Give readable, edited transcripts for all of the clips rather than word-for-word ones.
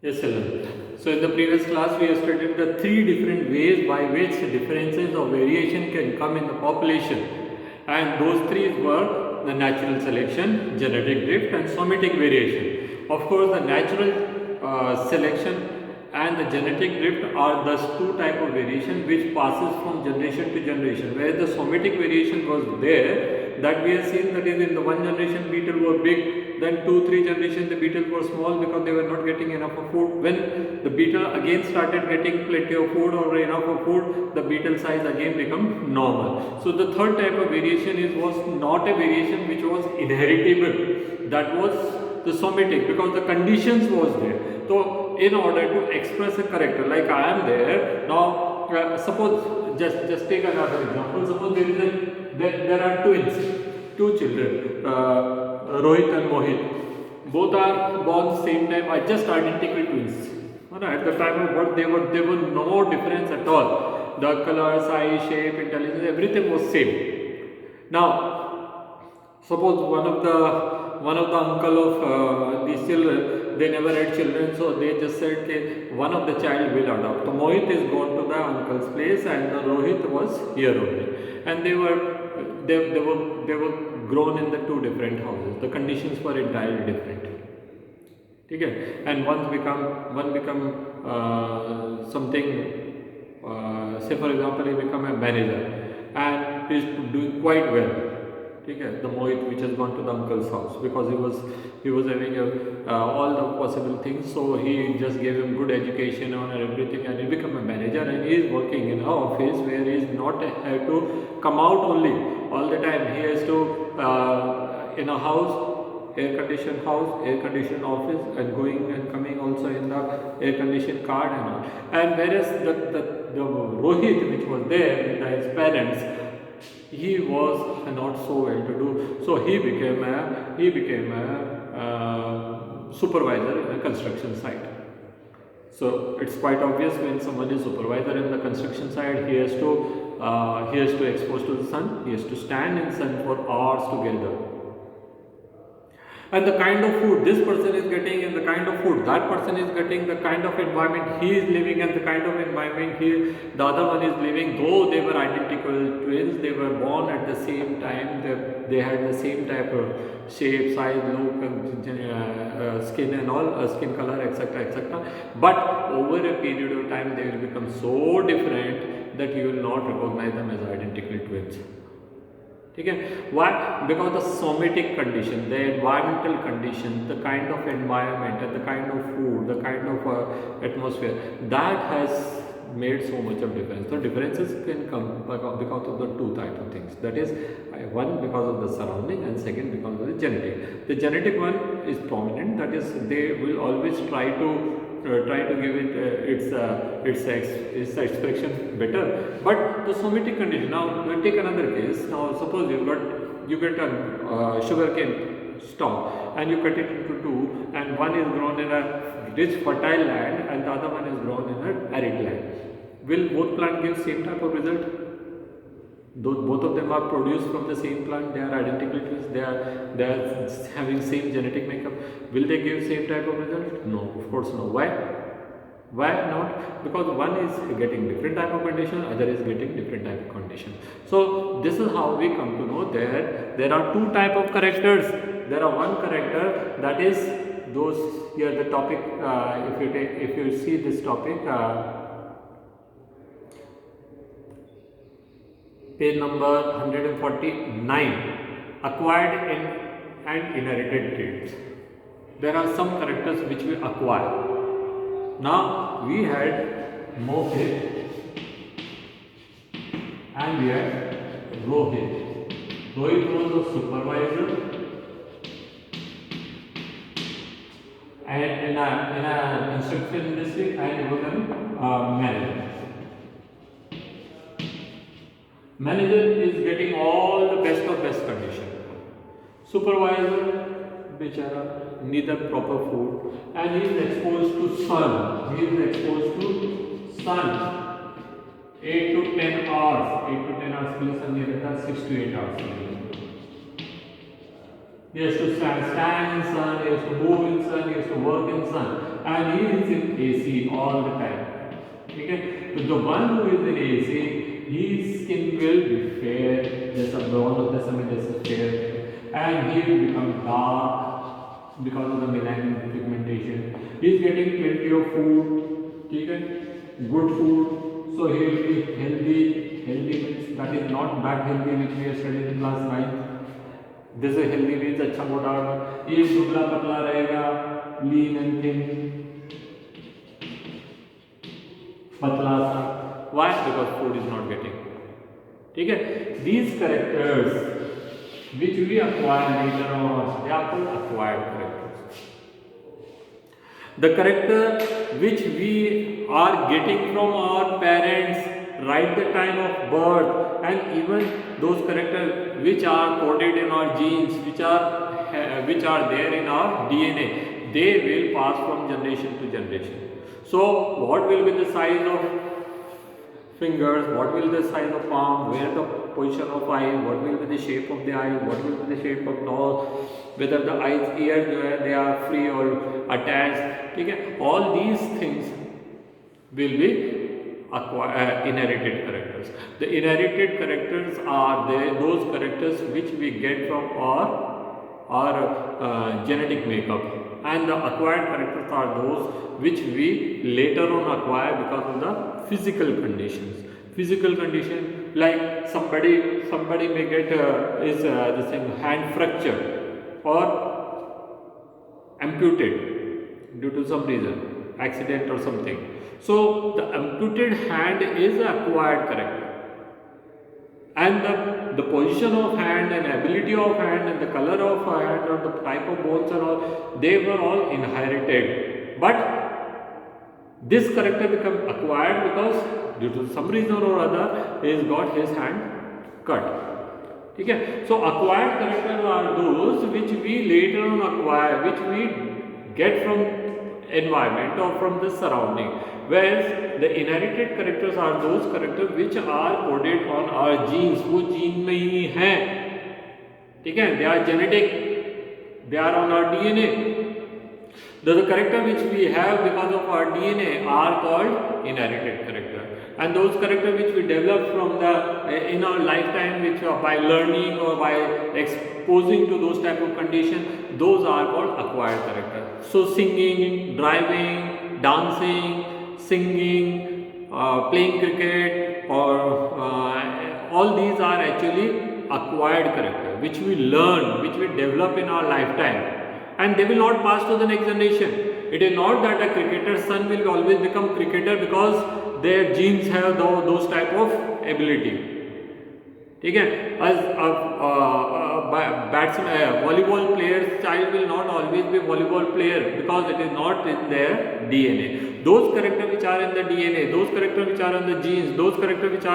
Yes, Ellen. So in the previous class, we have studied the three different ways by which differences or variation can come in the population, and those three were the natural selection, genetic drift, and somatic variation. Of course, the natural selection and the genetic drift are the two type of variation which passes from generation to generation. Where the somatic variation was there, that we have seen that is in the one generation beetle were big, then 2-3 generations the beetle were small because they were not getting enough of food. When the beetle again started getting plenty of food or enough of food, the beetle size again become normal. So the third type of variation was not a variation which was inheritable, that was the somatic, because the conditions was there. So in order to express a character, like I am there now, suppose just take another example. Suppose there are twins, two children, Rohit and Mohit. Both are born same time, are just identical twins. At the time of birth, there were no difference at all. The color, size, shape, intelligence, everything was same. Now, suppose one of the uncle of these children, they never had children, so they just said okay, one of the child will adopt. So Mohit is gone to the uncle's place, and Rohit was here only, and they were grown in the two different houses. The conditions were entirely different. Okay, and one become something. Say for example, he become a manager, and he is doing quite well. Okay, the Mohit which has gone to the uncle's house because he was having all the possible things. So he just gave him good education on everything, and he become a manager, and he is working in an office where he is not have to come out only all the time. He has to in a house, air conditioned house, air conditioned office, and going and coming also in the air conditioned car and all. And whereas the Rohit which was there with his parents, he was not so well to do, so he became a supervisor in a construction site. So it's quite obvious when someone is supervisor in the construction site, he has to expose to the sun, he has to stand in sun for hours together, and the kind of food this person is getting and the kind of food that person is getting, the kind of environment he is living and the kind of environment the other one is living, though they were identical twins, they were born at the same time, they had the same type of shape, size, look, skin and all, skin color, etc., but over a period of time they will become so different that you will not recognize them as identical twins. Okay. Why? Because the somatic condition, the environmental condition, the kind of environment and the kind of food, the kind of atmosphere, that has made so much of difference. So differences can come because of the two type of things. That is, one because of the surrounding, and second because of the genetic. The genetic one is prominent. That is, they will always try to give it its expression better. But the somatic condition. Now we'll take another case. Now suppose you get a sugarcane stalk and you cut it into two, and one is grown in a rich fertile land and the other one is grown in an arid land. Will both plant give same type of result? Though both of them are produced from the same plant, they are identical twins, they are having same genetic makeup. Will they give same type of result? No, of course no. Why? Why not? Because one is getting different type of condition, other is getting different type of condition. So this is how we come to know that there are two type of characters. There are one character, that is those here the topic. If you see this topic. Page number 149, acquired and inherited traits. There are some characters which we acquire. Now we had Mohit and we had Rohit. Rohit was the supervisor, and in a construction industry, and he was a manager. Manager is getting all the best of best condition. Supervisor, bichara, neither proper food, and he is exposed to sun. He is exposed to sun 8 to 10 hours. 8 to 10 hours के लिए sun नहीं रहता, 6 to 8 hours के लिए. He has to stand in sun, he has to move in sun, he has to work in sun. and he is in AC all the time. Okay, so the one who is in AC, his skin will be fair, जैसा brown होता है समय जैसे fair, and he will become dark because of the melanin pigmentation. He is getting plenty of food, ठीक है, good food, so he will be healthy. Healthy means that is not bad healthy which we have studied in class 9. This is healthy means अच्छा मोटा, ये दुबला पतला रहेगा, lean and thin, पतला सा. Why? Because food is not getting. ठीक है, these characters which we acquire later on, they are called acquired characters. The character which we are getting from our parents right the time of birth, and even those characters which are coded in our genes, which are there in our DNA, they will pass from generation to generation. So what will be the size of fingers, what will be the size of palm, where the position of eye, what will be the shape of the eye, what will be the shape of nose, whether the eyes, ears जो है they are free or attached, ठीक है, all these things will be inherited characters. The inherited characters are those characters which we get from our genetic makeup, and the acquired characters are those which we later on acquire because of the physical conditions. Physical condition, like somebody may get this thing, hand fractured or amputated due to some reason, accident or something. So the amputated hand is an acquired character, and the position of hand and ability of hand and the color of hand or the type of bones and all, they were all inherited, but this character become acquired because due to some reason or other he has got his hand cut. Okay, so acquired characters are those which we later on acquire, which we get from environment or from the surrounding, whereas the inherited characters are those characters which are coded on our genes, वो gene में ही हैं, ठीक है, they are genetic, they are on our DNA. The character which we have because of our DNA are called inherited character, and those characters which we develop from the in our lifetime, which by learning or by exposing to those type of conditions, those are called acquired character. So singing, driving, dancing, singing, playing cricket, or all these are actually acquired character which we learn, which we develop in our lifetime, and they will not pass to the next generation. It is not that a cricketer's son will always become cricketer because their genes have those type of ability. ठीक है, as volleyball player's child will not always be volleyball player because it is not in their DNA. Those characters which are in the DNA, those characters which are in the genes, those characters which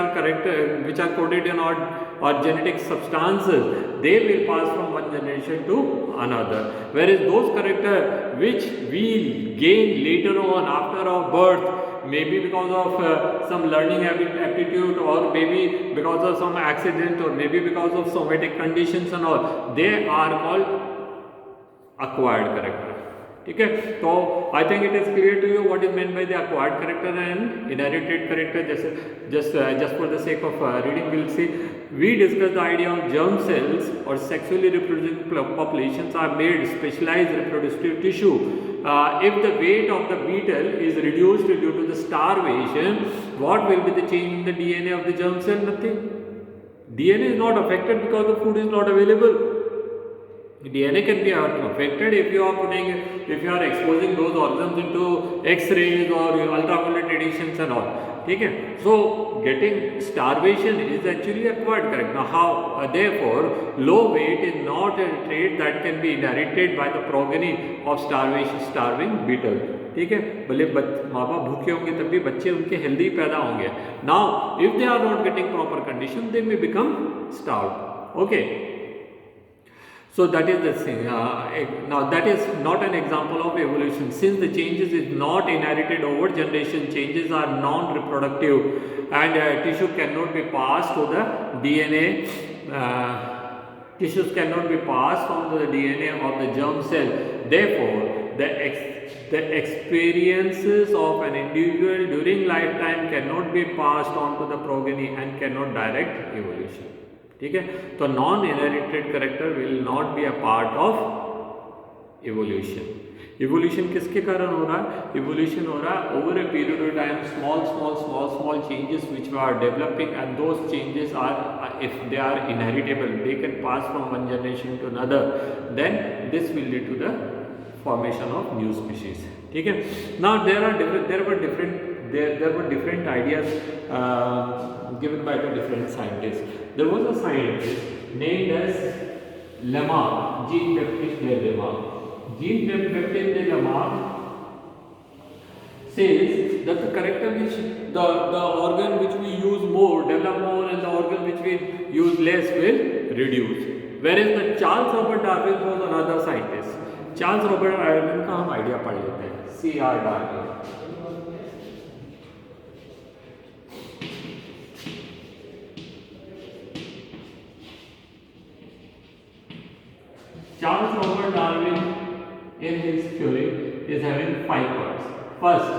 are coded in our genetic substances, they will pass from one generation to another. Whereas those characters which we gain later on after our birth, maybe because of some learning aptitude, or maybe because of some accident, or maybe because of somatic conditions and all, they are called acquired character. ठीक है, तो I think it is clear to you what is meant by the acquired character and inherited character. Just for the sake of reading, we'll see. We discussed the idea of germ cells or sexually reproducing populations are made specialized reproductive tissue. If the weight of the beetle is reduced due to the starvation, what will be the change in the DNA of the germ cell? Nothing. DNA is not affected because the food is not available. DNA can be affected if you are exposing those organisms into X-rays or ultraviolet radiations and all. ठीक है, so getting starvation is actually acquired character. Now how? Therefore, low weight is not a trait that can be inherited by the progeny of starving beetle. ठीक है, भले माँ बाप भूखे होंगे तब भी बच्चे उनके हेल्दी पैदा होंगे. Now, if they are not getting proper condition, they may become starved. Okay. So that is the thing. Now that is not an example of evolution, since the changes is not inherited over generation. Changes are non-reproductive, and tissue cannot be passed to the DNA. Tissues cannot be passed from the DNA of the germ cell. Therefore, the the experiences of an individual during lifetime cannot be passed on to the progeny and cannot direct evolution. ठीक है, तो non inherited character will not be a part of evolution. Evolution किसके कारण हो रहा है? Evolution हो रहा है over a period of time, small changes which are developing, and those changes are, if they are inheritable, they can pass from one generation to another, then this will lead to the formation of new species. ठीक है. Now there were different ideas given by the different scientists. There was a scientist named as Lamarck, Jean-Baptiste Lamarck. Jean-Baptiste Lamarck says that the character which the organ which we use more develop more, and the organ which we use less will reduce. Whereas the Charles Robert Darwin was another scientist. Charles Robert Darwin का हम idea पढ़ लेते हैं. C.R. Darwin. Charles Robert Darwin in his theory is having 5 parts. First,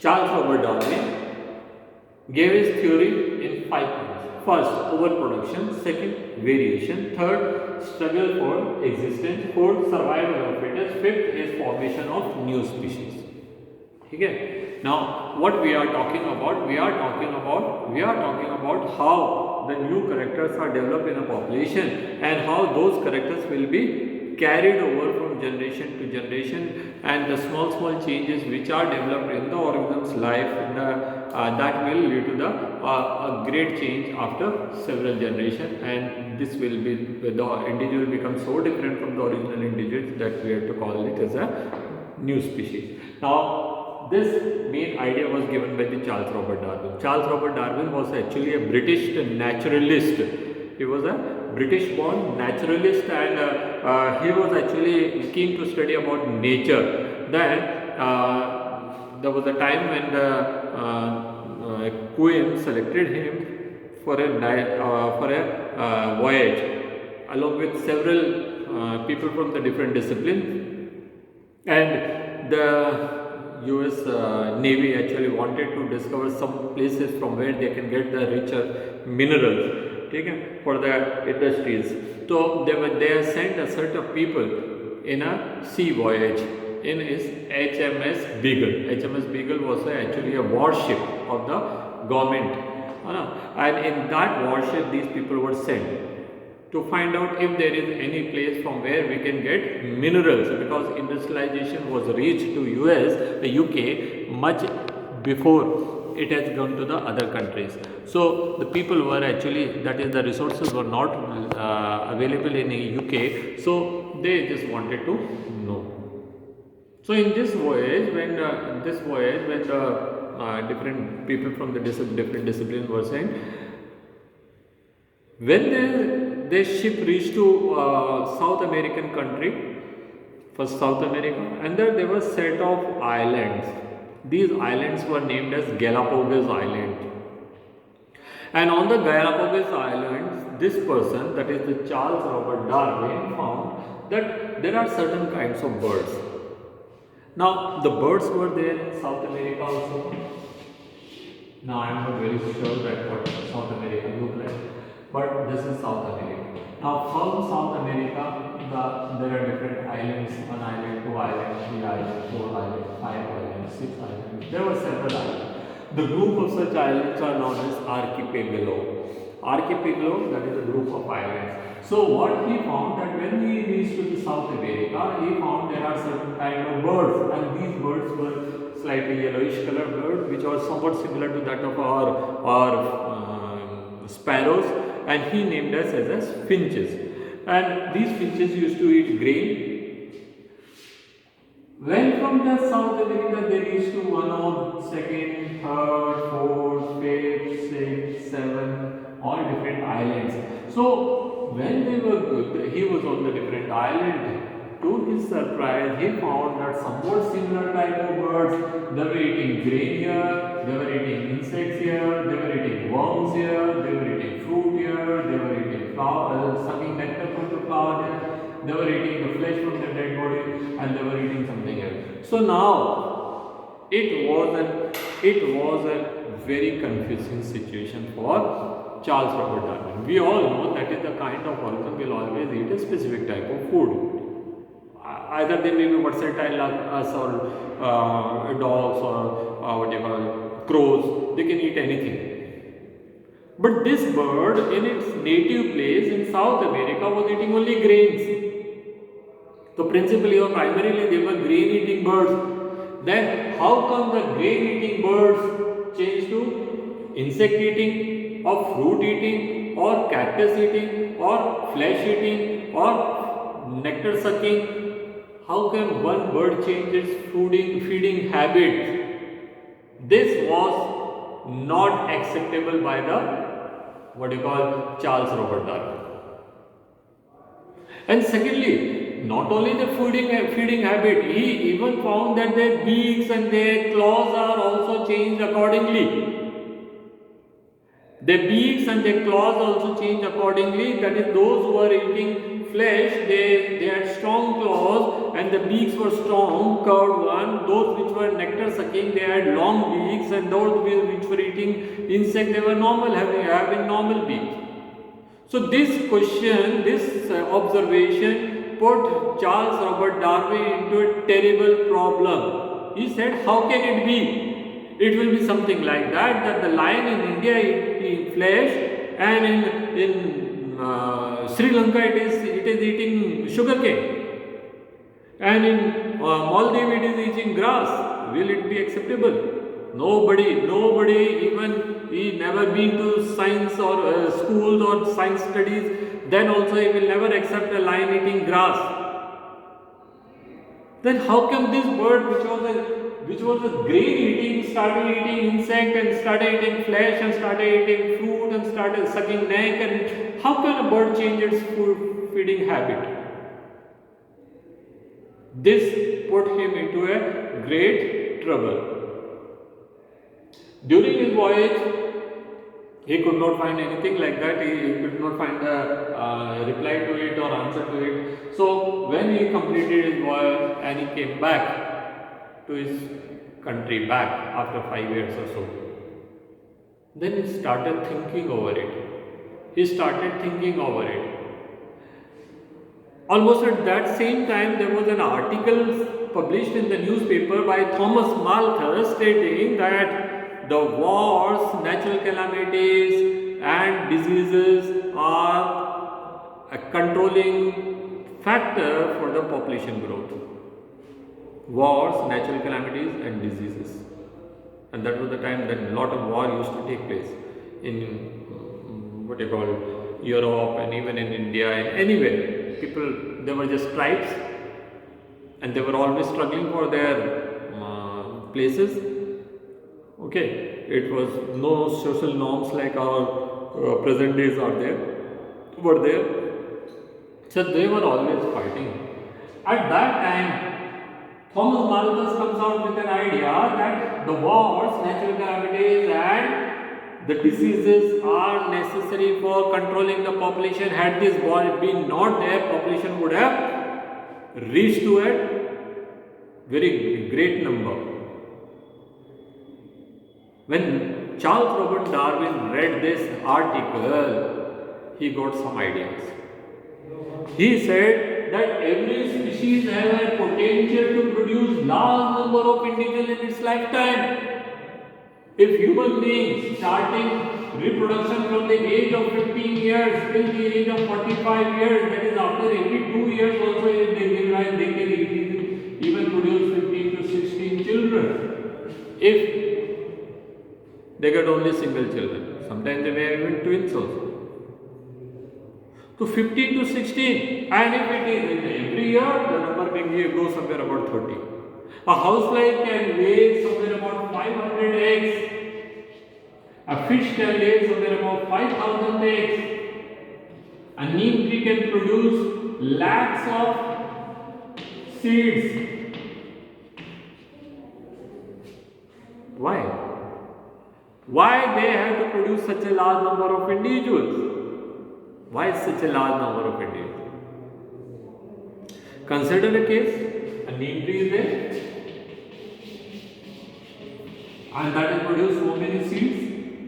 Charles Robert Darwin gave his theory in 5 points. First, overproduction. Second, variation. Third, struggle for existence. Fourth, survival of fittest. Fifth is formation of new species. ठीक है. Now, what we are talking about? We are talking about how the new characters are developed in a population, and how those characters will be carried over from generation to generation, and the small changes which are developed in the organism's life, that will lead to a great change after several generations, and this will be, the individual becomes so different from the original individuals that we have to call it as a new species. Now, this main idea was given by the Charles Robert Darwin. Charles Robert Darwin was actually a British naturalist. He was a British born naturalist, and he was actually keen to study about nature. Then there was a time when the Queen selected him for a voyage along with several people from the different disciplines, and the US Navy actually wanted to discover some places from where they can get the richer minerals, ठीक है, for the industries. So they sent a set of people in a sea voyage in his HMS Beagle. HMS Beagle was actually a warship of the government, and in that warship these people were sent to find out if there is any place from where we can get minerals, because industrialization was reached to UK much before it has gone to the other countries. So the people were actually, that is, the resources were not available in UK, so they just wanted to know. So in this voyage, when the different people from the different disciplines were sent, when their ship reached to South American country, first South America, and there were set of islands. These islands were named as Galapagos Island. And on the Galapagos Islands, this person, that is the Charles Robert Darwin, found that there are certain kinds of birds. Now, the birds were there in South America also. Now, I am not very sure that what South America look like, but this is South America. Now, from South America, there are different islands: 1 island, 2 islands, 3 islands, 4 islands, 5 islands, 6 islands. There were several islands. The group of such islands are known as archipelago. Archipelago, that is a group of islands. So what he found, that when he reached to South America, he found there are certain kind of birds, and these birds were slightly yellowish colored bird, which was somewhat similar to that of our sparrows, and he named us as finches. And these finches used to eat grain. When from the South America they reached to one, second, third, fourth, fifth, sixth, seventh, all different islands. So when they were good, he was on the different island. To his surprise, he found that somewhat similar type of birds. They were eating grain here, they were eating insects here, they were eating worms here, they were eating fruit here, they were eating flower, sucking nectar from the flower here. They were eating the flesh from the dead body, and they were eating something else. So now it was a very confusing situation for Charles Robert Darwin. We all know that is the kind of organism will always eat a specific type of food. Either they may be versatile like us, or dogs, or what you call crows. They can eat anything. But this bird in its native place in South America was eating only grains. So principally or primarily they were grain eating birds. Then how come the grain eating birds changed to insect eating, or fruit eating, or cactus eating, or flesh eating, or nectar sucking? How can one bird change its feeding habit? This was not acceptable by the Charles Robert Darwin. And secondly, not only the feeding habit, he even found that their beaks and their claws are also changed accordingly. Their beaks and their claws also change accordingly. That is, those who are eating flesh, they had strong claws and the beaks were strong, curved one. Those which were nectar sucking, they had long beaks, and those which were eating insect, they were normal, having normal beaks. So this question, this observation put Charles Robert Darwin into a terrible problem. He said, how can it be? It will be something like that the lion in India eating flesh, and in Sri Lanka it is eating sugarcane, and in Maldives it is eating grass. Will it be acceptable? Nobody, even he never been to science or schools or science studies, then also he will never accept a lion eating grass. Then how come this bird which was a grain eating started eating insect and started eating flesh and started eating fruit and started sucking neck, and how can a bird change its food feeding habit? This put him into a great trouble. During his voyage, he could not find anything like that. He could not find a reply to it or answer to it. So when he completed his voyage and he came back to his country, back after 5 years or so, then he started thinking over it. Almost at that same time, there was an article published in the newspaper by Thomas Malthus stating that the wars, natural calamities and diseases are a controlling factor for the population growth. Wars, natural calamities and diseases. And that was the time that a lot of war used to take place in Europe and even in India and anywhere. People, they were just tribes and they were always struggling for their places. Okay, it was no social norms like our present days were there. So they were always fighting. At that time, Thomas Malthus comes out with an idea that the wars, natural calamities and the diseases are necessary for controlling the population. Had this war been not there, population would have reached to a very great number. When Charles Robert Darwin read this article, he got some ideas. He said that every species has a potential to produce large number of individuals in its lifetime. If human beings starting reproduction from the age of 15 years till the age of 45 years, that is after every 2 years also if they give rise, they can even produce 15 to 16 children. if they get only single children. Sometimes they may have even twins also. So 15 to 16, and if it is in every year, the number can go somewhere about 30. A housefly can lay somewhere about 500 eggs. A fish can lay somewhere about 5,000 eggs. A neem tree can produce lakhs of seeds. Why? Why they have to produce such a large number of individuals? Why such a large number of individuals? Consider a case, a neem tree is there, and that has produced so many seeds.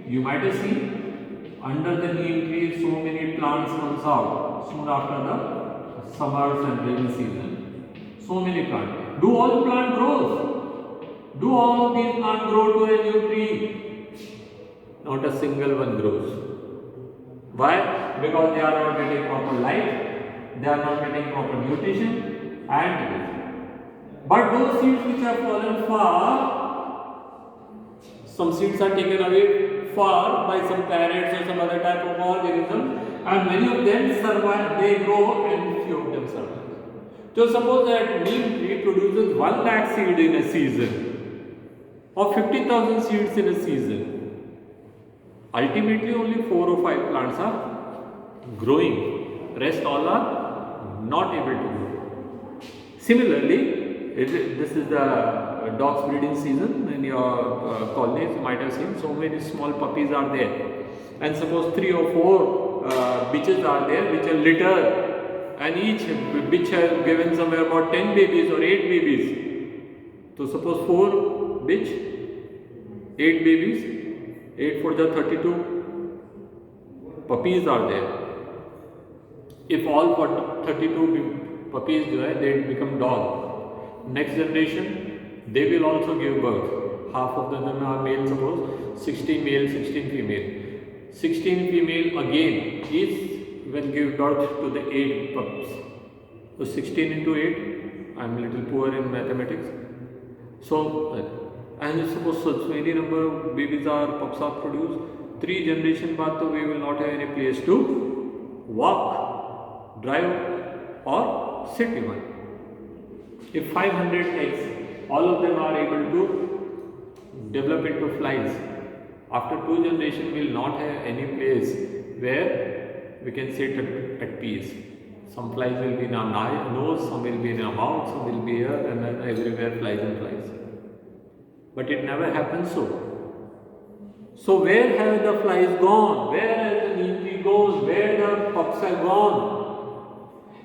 You might have seen under the neem tree so many plants comes out soon after the summers and rainy season. So many plants. Do all plant grows? Do all of these plants grow to a new tree? Not a single one grows. Why? Because they are not getting proper light, they are not getting proper nutrition and but those seeds which have fallen far, some seeds are taken away far by some parrots or some other type of organism, and many of them survive, they grow and few of them survive. So suppose that neem tree produces 1 lakh seed in a season or 50,000 seeds in a season. Ultimately only 4 or 5 plants are growing, rest all are not able to grow. Similarly, this is the dogs breeding season in your colonies. You might have seen so many small puppies are there, and suppose 3 or 4 bitches are there which are litter, and each bitch has given somewhere about 10 babies or 8 babies. So suppose 4 bitch, 8 babies, 8 for the 32 puppies are there. If all 32 puppies they become dog, next generation they will also give birth. Half of them are male, suppose 16 male, 16 female. 16 female again is will give birth to the 8 pups. So 16 into 8, I am a little poor in mathematics. So and suppose such many number of babies are pups are produced, 3 generation baad to we will not have any place to walk, drive or sit even. If 500 eggs, all of them are able to develop into flies, after 2 generations we will not have any place where we can sit at peace. Some flies will be in our nose, some will be in our mouth, some will be here, and then everywhere flies and flies. But it never happens so. So where have the flies gone? Where has the neem tree gone? Where the pups have gone?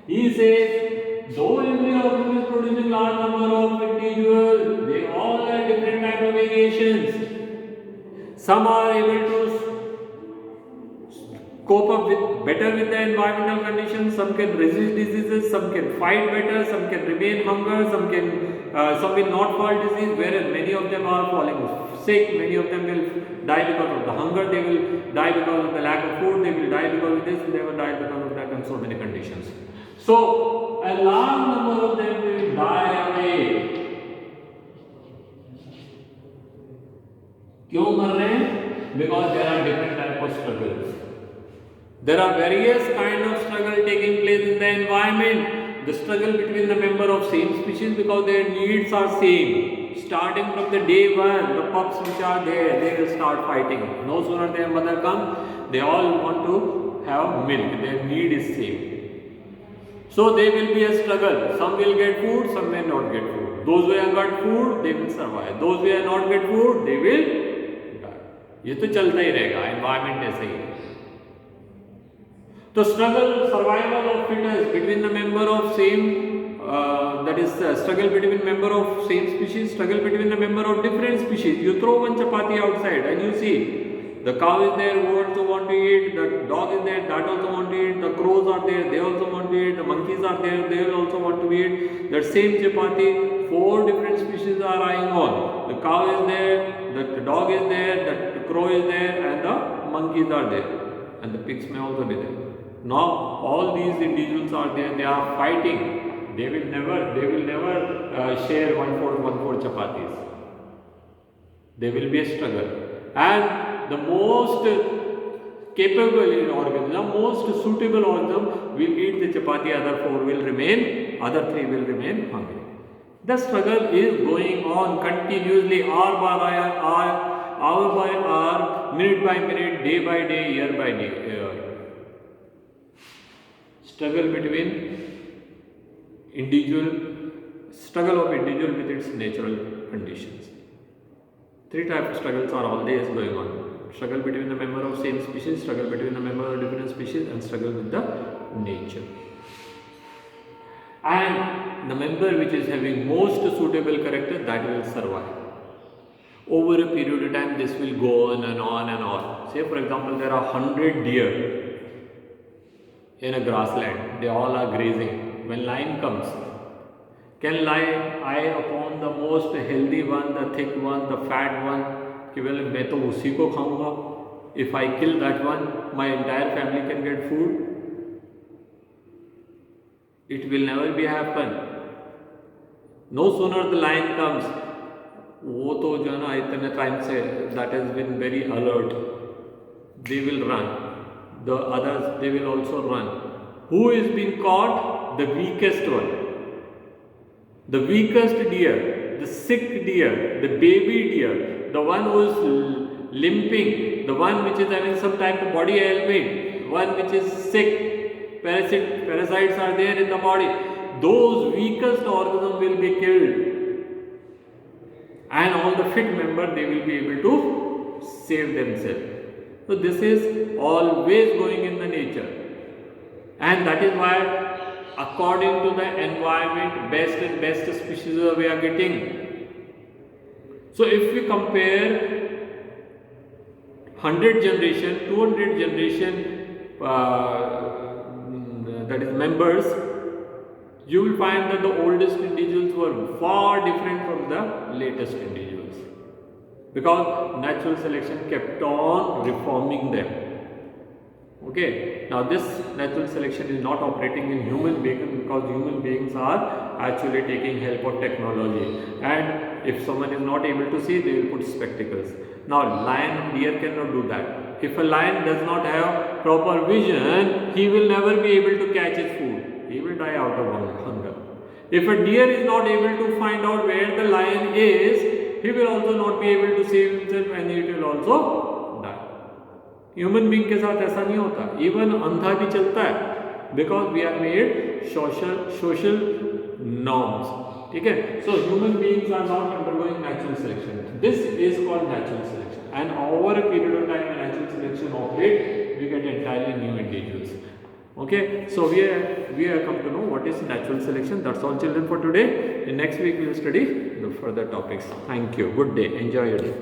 He says, though every organism is producing large number of individuals, they all have different type of variations. Some are able to cope up better with the environmental conditions, some can resist diseases, some can fight better, some can remain hunger, some will not fall disease, whereas many of them are falling sick, many of them will die because of the hunger, they will die because of the lack of food, they will die because of this, they will die because of that, and so many conditions. So a large number of them will die away. क्यों मर रहे हैं? Because there are different type of struggles. There are various kind of struggle taking place in the environment. The struggle between the member of same species because their needs are same. Starting from the day one, the pups which are there, they will start fighting. No sooner their mother comes, they all want to have milk. Their need is same. So there will be a struggle. Some will get food, some may not get food. Those who have got food, they will survive. Those who have not get food, they will die. ये तो चलता ही रहेगा. Environment ऐसा ही है. तो struggle, survival of fittest between the member of same, that is struggle between member of same species, struggle between the member of different species. You throw one chapati outside and you see the cow is there who also want to eat, the dog is there that also want to eat, the crows are there, they also want to eat, the monkeys are there, they will also want to eat. That same chapati, 4 different species are eyeing on. The cow is there, the dog is there, the crow is there, and the monkeys are there, and the pigs may also be there. Now all these individuals are there, they are fighting. They will never share one fourth chapatis. there will be a struggle, and the most capable organism, most suitable organism will eat the chapati, other 4 will remain, other 3 will remain hungry. The struggle is going on continuously, hour by hour, minute by minute, day by day, year by day. Struggle between struggle of individual with its natural conditions. 3 types of struggles are always going on. Struggle between the member of same species, struggle between the member of different species, and struggle with the nature. And the member which is having most suitable character, that will survive. Over a period of time, this will go on and on and on. Say for example, there are 100 deer in a grassland. They all are grazing. When lion comes, can lion eye upon the most healthy one, the thick one, the fat one, कि well मैं तो उसी को खाऊंगा. If I kill that one, my entire family can get food. It will never be happen. No sooner the lion comes, वो तो जो है ना इतने टाइम से that has been very alert. They will run. The others, they will also run. Who is being caught? The weakest one. The weakest deer, the sick deer, the baby deer, the one who is limping, the one which is having some type of body ailment, one which is sick, parasites are there in the body. Those weakest organisms will be killed. And all the fit members, they will be able to save themselves. So this is always going in the nature, and that is why according to the environment, best and best species we are getting. So if we compare 100 generation, 200 generation, that is members, you will find that the oldest individuals were far different from the latest individuals, because natural selection kept on reforming them. Okay, now this natural selection is not operating in human beings, because human beings are actually taking help of technology, and if someone is not able to see, they will put spectacles. Now lion and deer cannot do that. If a lion does not have proper vision, he will never be able to catch his food. He will die out of hunger. If a deer is not able to find out where the lion is, he will also not be able to save himself, and he will also die. Human being के साथ ऐसा नहीं होता. Even अंधा भी चलता है, because we are made social norms. ठीक है. So human beings are not undergoing natural selection. This is called natural selection, and over a period of time when natural selection operates, we get entirely new individuals. Okay, so we have come to know what is natural selection. That's all, children, for today. In next week we will study the further topics. Thank you. Good day. Enjoy your day.